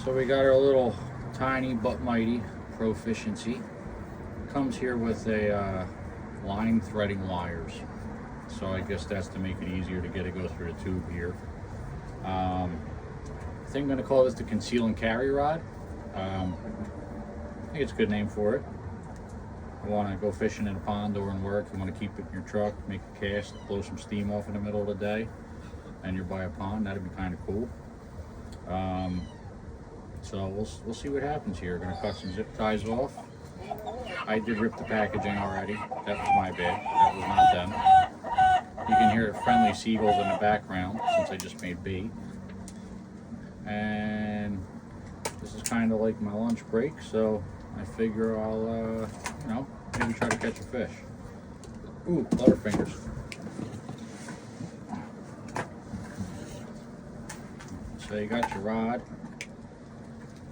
So we got our little tiny but mighty Proficiency. Comes here with a line threading wires. So I guess that's to make it easier to get it go through the tube here. I think I'm going to call this the conceal and carry rod. I think it's a good name for it. You want to go fishing in a pond during work, you want to keep it in your truck, make a cast, blow some steam off in the middle of the day, and you're by a pond, that'd be kind of cool. So we'll see what happens here. Gonna cut some zip ties off. I did rip the packaging already. That was my bad. That was not them. You can hear friendly seagulls in the background since I just made bait. And this is kind of like my lunch break, so I figure I'll, maybe try to catch a fish. Ooh, butterfingers. So you got your rod.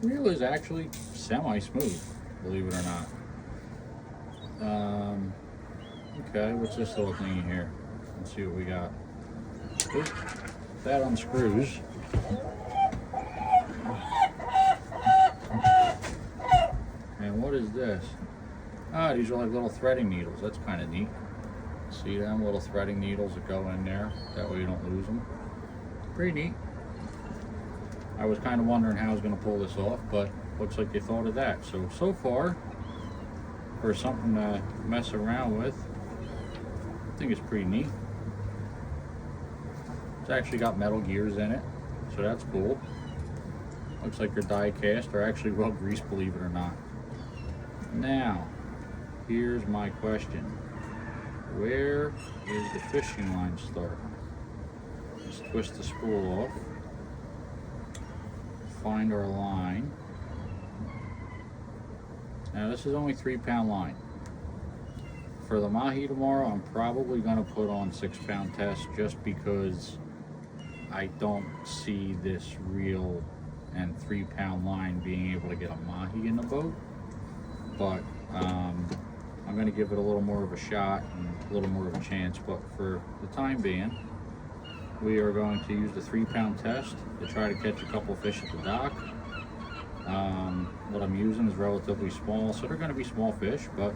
Reel is actually semi-smooth, believe it or not. Okay, what's this little thing here? Let's see what we got. Oop, that unscrews. And what is this? Ah, these are like little threading needles. That's kind of neat. See them little threading needles that go in there? That way you don't lose them. Pretty neat. I was kind of wondering how I was going to pull this off, but looks like they thought of that. So far, for something to mess around with, I think it's pretty neat. It's actually got metal gears in it, so that's cool. Looks like they're die cast. They're actually well greased, believe it or not. Now, here's my question. Where is the fishing line start? Let's twist the spool off. Find our line. Now this is only 3-pound line. For the mahi tomorrow, I'm probably going to put on 6-pound test just because I don't see this reel and 3-pound line being able to get a mahi in the boat. But I'm going to give it a little more of a shot and a little more of a chance. But for the time being, we are going to use the 3-pound test to try to catch a couple fish at the dock. What I'm using is relatively small, so they're going to be small fish, but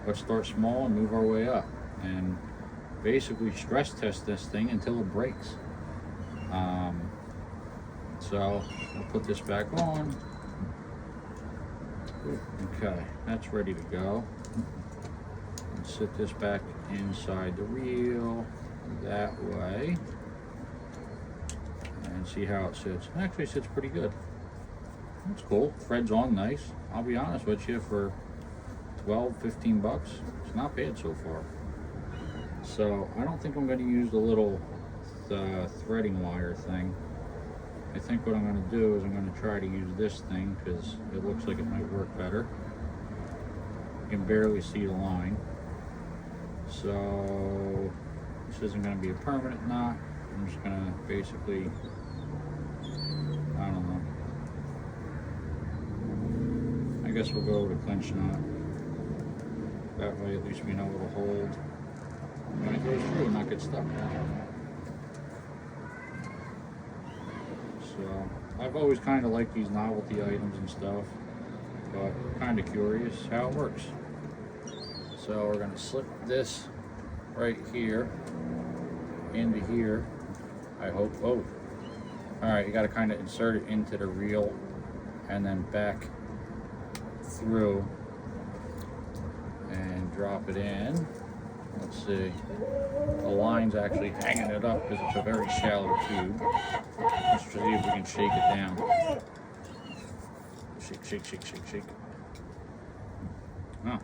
let's start small and move our way up and basically stress test this thing until it breaks. So I'll put this back on. Okay, that's ready to go. And sit this back inside the reel that way and see how it sits. It actually sits pretty good. That's cool. Thread's on nice. I'll be honest with you, for 12-15 bucks, it's not bad so far. So I don't think I'm going to use the little threading wire thing. I think what I'm going to do is I'm going to try to use this thing because it looks like it might work better. You can barely see the line. So this isn't going to be a permanent knot. I'm just going to basically, I don't know. I guess we'll go with a clinch knot. That way at least we know it'll hold when it goes through and not get stuck. So I've always kind of liked these novelty items and stuff, but kind of curious how it works. So we're going to slip this right here into here, I hope. Oh, all right, you got to kind of insert it into the reel and then back through and drop it in. Let's see, the line's actually hanging it up because it's a very shallow tube. Let's see if we can shake it down. Shake, shake, shake, shake, shake. Oh.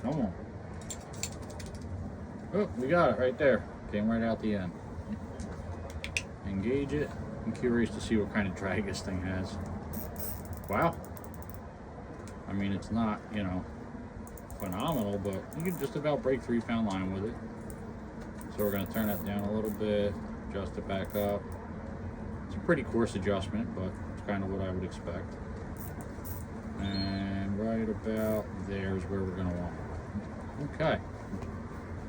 Come on. Oh, we got it right there. Came right out the end. Engage it. I'm curious to see what kind of drag this thing has. Wow. I mean, it's not, phenomenal, but you can just about break 3-pound line with it. So we're going to turn that down a little bit, adjust it back up. It's a pretty coarse adjustment, but it's kind of what I would expect. And right about there is where we're going to want it. Okay.